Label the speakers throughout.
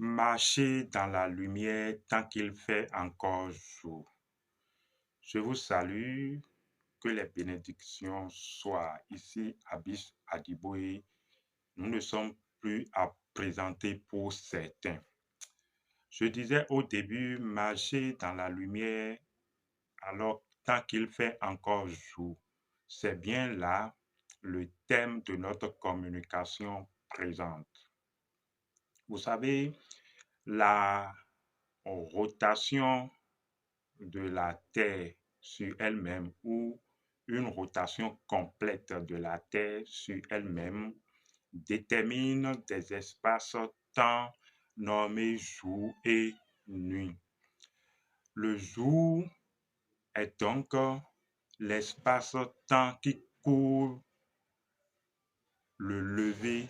Speaker 1: Marchez dans la lumière tant qu'il fait encore jour. Je vous salue, que les bénédictions soient ici à Bis Adiboé. Nous ne sommes plus à présenter pour certains. Je disais au début, marcher dans la lumière alors tant qu'il fait encore jour. C'est bien là le thème de notre communication présente. Vous savez, la rotation de la Terre sur elle-même ou une rotation complète de la Terre sur elle-même détermine des espaces-temps nommés jour et nuit. Le jour est donc l'espace-temps qui couvre le lever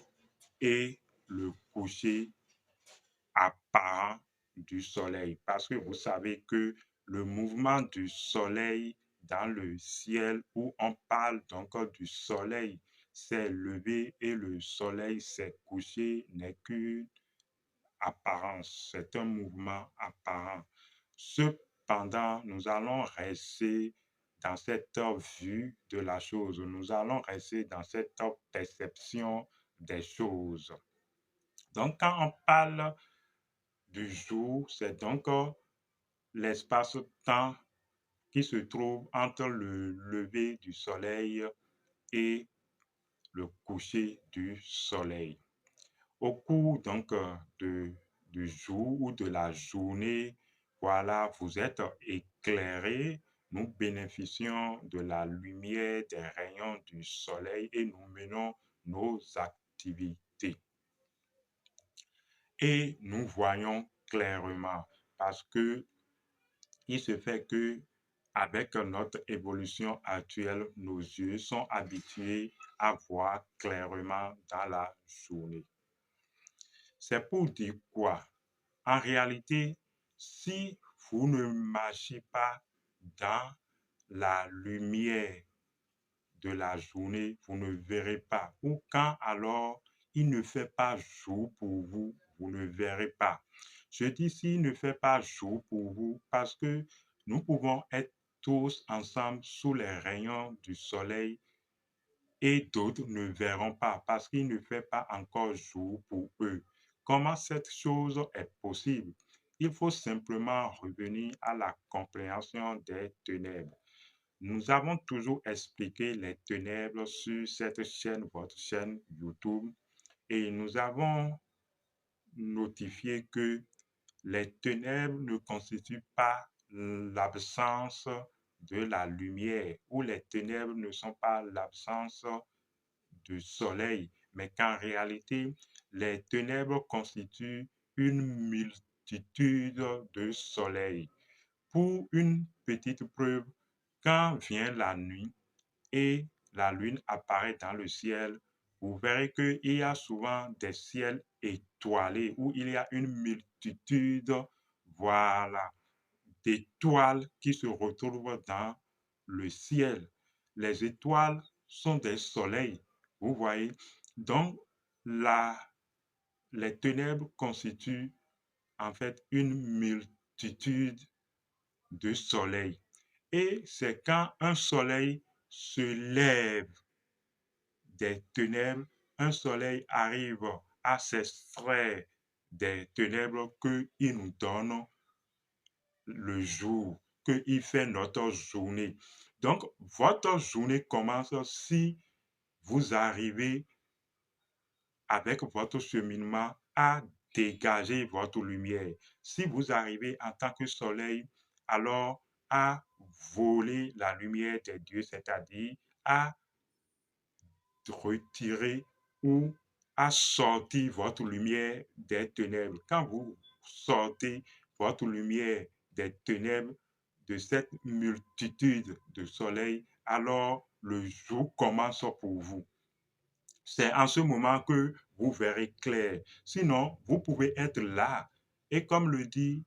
Speaker 1: et le coucher apparent du soleil. Parce que vous savez que le mouvement du soleil dans le ciel, où on parle donc du soleil s'est levé et le soleil s'est couché, n'est qu'une apparence, c'est un mouvement apparent. Cependant, nous allons rester dans cette vue de la chose, nous allons rester dans cette perception des choses. Donc, quand on parle du jour, c'est donc l'espace-temps qui se trouve entre le lever du soleil et le coucher du soleil. Au cours donc du jour ou de la journée, voilà, vous êtes éclairés. Nous bénéficions de la lumière des rayons du soleil et nous menons nos activités. Et nous voyons clairement parce que il se fait que avec notre évolution actuelle, nos yeux sont habitués à voir clairement dans la journée. C'est pour dire quoi? En réalité, si vous ne marchez pas dans la lumière de la journée, vous ne verrez pas. Ou quand alors il ne fait pas jour pour vous, vous ne verrez pas. Je dis s'il ne fait pas jour pour vous parce que nous pouvons être tous ensemble sous les rayons du soleil et d'autres ne verront pas parce qu'il ne fait pas encore jour pour eux. Comment cette chose est possible? Il faut simplement revenir à la compréhension des ténèbres. Nous avons toujours expliqué les ténèbres sur cette chaîne, votre chaîne YouTube, et nous avons notifié que les ténèbres ne constituent pas l'absence de la lumière, ou les ténèbres ne sont pas l'absence du soleil, mais qu'en réalité, les ténèbres constituent une multitude de soleils. Pour une petite preuve, quand vient la nuit et la lune apparaît dans le ciel, vous verrez qu'il y a souvent des ciels étoilés où il y a une multitude, voilà, d'étoiles qui se retrouvent dans le ciel. Les étoiles sont des soleils, vous voyez. Donc, la, les ténèbres constituent en fait une multitude de soleils. Et c'est quand un soleil se lève des ténèbres, un soleil arrive à s'extraire des ténèbres qu'il nous donne le jour, qu'il fait notre journée. Donc, votre journée commence si vous arrivez avec votre cheminement à dégager votre lumière. Si vous arrivez en tant que soleil, alors à voler la lumière des dieux, c'est-à-dire à retirer ou à sortir votre lumière des ténèbres. Quand vous sortez votre lumière des ténèbres de cette multitude de soleils, alors le jour commence pour vous. C'est en ce moment que vous verrez clair. Sinon, vous pouvez être là. Et comme le dit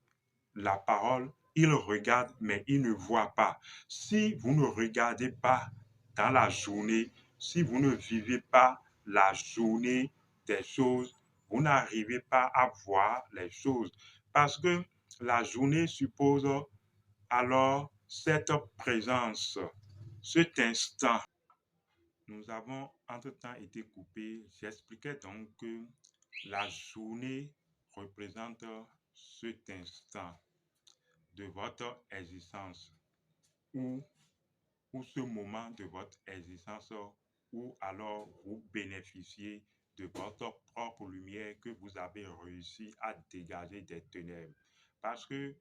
Speaker 1: la parole, il regarde, mais il ne voit pas. Si vous ne regardez pas dans la journée, si vous ne vivez pas la journée des choses, vous n'arrivez pas à voir les choses parce que la journée suppose alors cette présence, cet instant. Nous avons entre-temps été coupés. J'expliquais donc que la journée représente cet instant de votre existence où ou ce moment de votre existence où alors vous bénéficiez de votre propre lumière que vous avez réussi à dégager des ténèbres. Parce que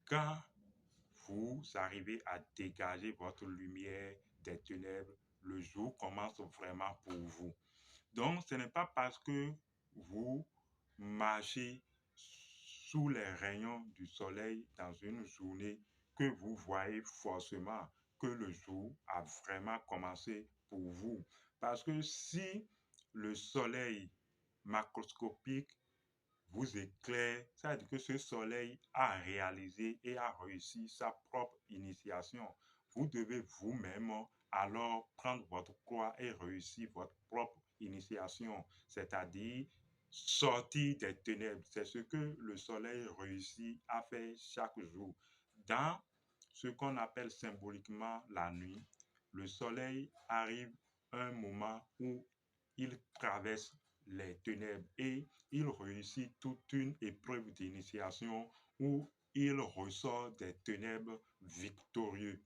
Speaker 1: quand vous arrivez à dégager votre lumière des ténèbres, le jour commence vraiment pour vous. Donc, ce n'est pas parce que vous marchez sous les rayons du soleil dans une journée que vous voyez forcément que le jour a vraiment commencé pour vous. Parce que si le soleil macroscopique vous éclaire, ça veut dire que ce soleil a réalisé et a réussi sa propre initiation. Vous devez vous-même alors prendre votre croix et réussir votre propre initiation, c'est-à-dire sortir des ténèbres. C'est ce que le soleil réussit à faire chaque jour. Dans ce qu'on appelle symboliquement la nuit, le soleil arrive un moment où il traverse les ténèbres et il réussit toute une épreuve d'initiation où il ressort des ténèbres victorieux.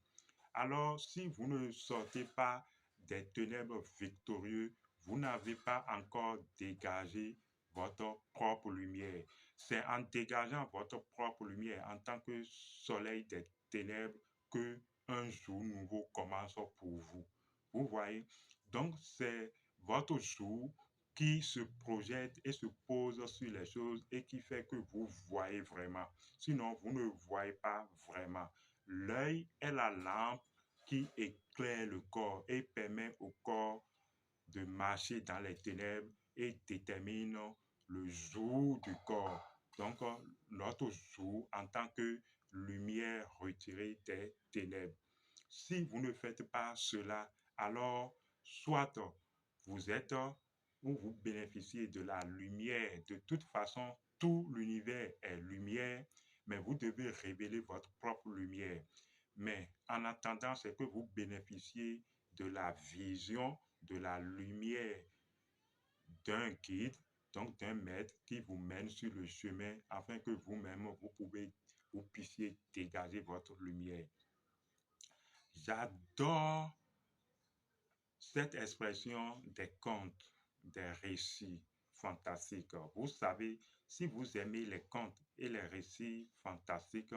Speaker 1: Alors, si vous ne sortez pas des ténèbres victorieux, vous n'avez pas encore dégagé votre propre lumière. C'est en dégageant votre propre lumière en tant que soleil des ténèbres que un jour nouveau commence pour vous. Vous voyez? Donc, c'est votre jour qui se projette et se pose sur les choses et qui fait que vous voyez vraiment. Sinon, vous ne voyez pas vraiment. L'œil est la lampe qui éclaire le corps et permet au corps de marcher dans les ténèbres et détermine le jour du corps. Donc, notre jour en tant que lumière retirée des ténèbres. Si vous ne faites pas cela, alors soit vous êtes ou vous bénéficiez de la lumière. De toute façon, tout l'univers est lumière, mais vous devez révéler votre propre lumière. Mais en attendant, c'est que vous bénéficiez de la vision, de la lumière d'un guide, donc d'un maître qui vous mène sur le chemin afin que vous-même, vous puissiez dégager votre lumière. J'adore cette expression des contes, des récits fantastiques. Vous savez, si vous aimez les contes et les récits fantastiques,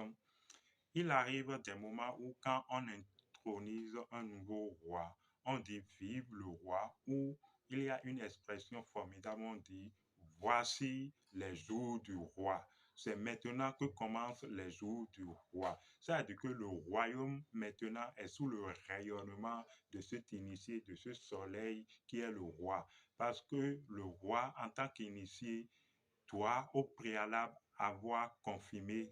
Speaker 1: il arrive des moments où quand on intronise un nouveau roi, on dit vive le roi, ou il y a une expression formidable, on dit voici les jours du roi. C'est maintenant que commencent les jours du roi. Ça veut dire que le royaume maintenant est sous le rayonnement de cet initié, de ce soleil qui est le roi. Parce que le roi, en tant qu'initié, doit au préalable avoir confirmé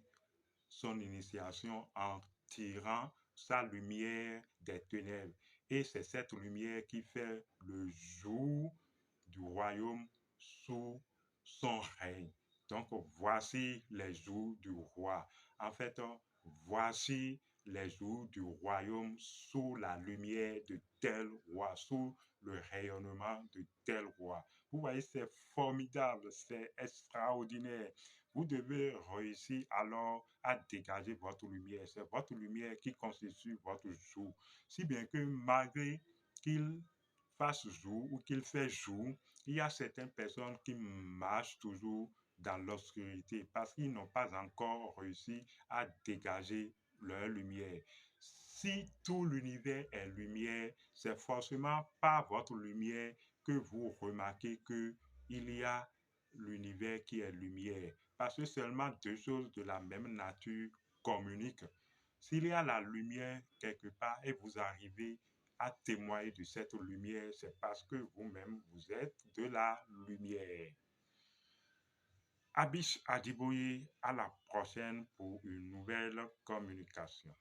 Speaker 1: son initiation en tirant sa lumière des ténèbres. Et c'est cette lumière qui fait le jour du royaume sous son règne. Donc, voici les jours du roi. En fait, voici les jours du royaume sous la lumière de tel roi, sous le rayonnement de tel roi. Vous voyez, c'est formidable, c'est extraordinaire. Vous devez réussir alors à dégager votre lumière. C'est votre lumière qui constitue votre jour. Si bien que malgré qu'il fasse jour ou qu'il fait jour, il y a certaines personnes qui marchent toujours dans l'obscurité parce qu'ils n'ont pas encore réussi à dégager leur lumière. Si tout l'univers est lumière, c'est forcément par votre lumière que vous remarquez qu'il y a l'univers qui est lumière. Parce que seulement deux choses de la même nature communiquent. S'il y a la lumière quelque part et vous arrivez à témoigner de cette lumière, c'est parce que vous-même, vous êtes de la lumière. Abish Adiboye, à la prochaine pour une nouvelle communication.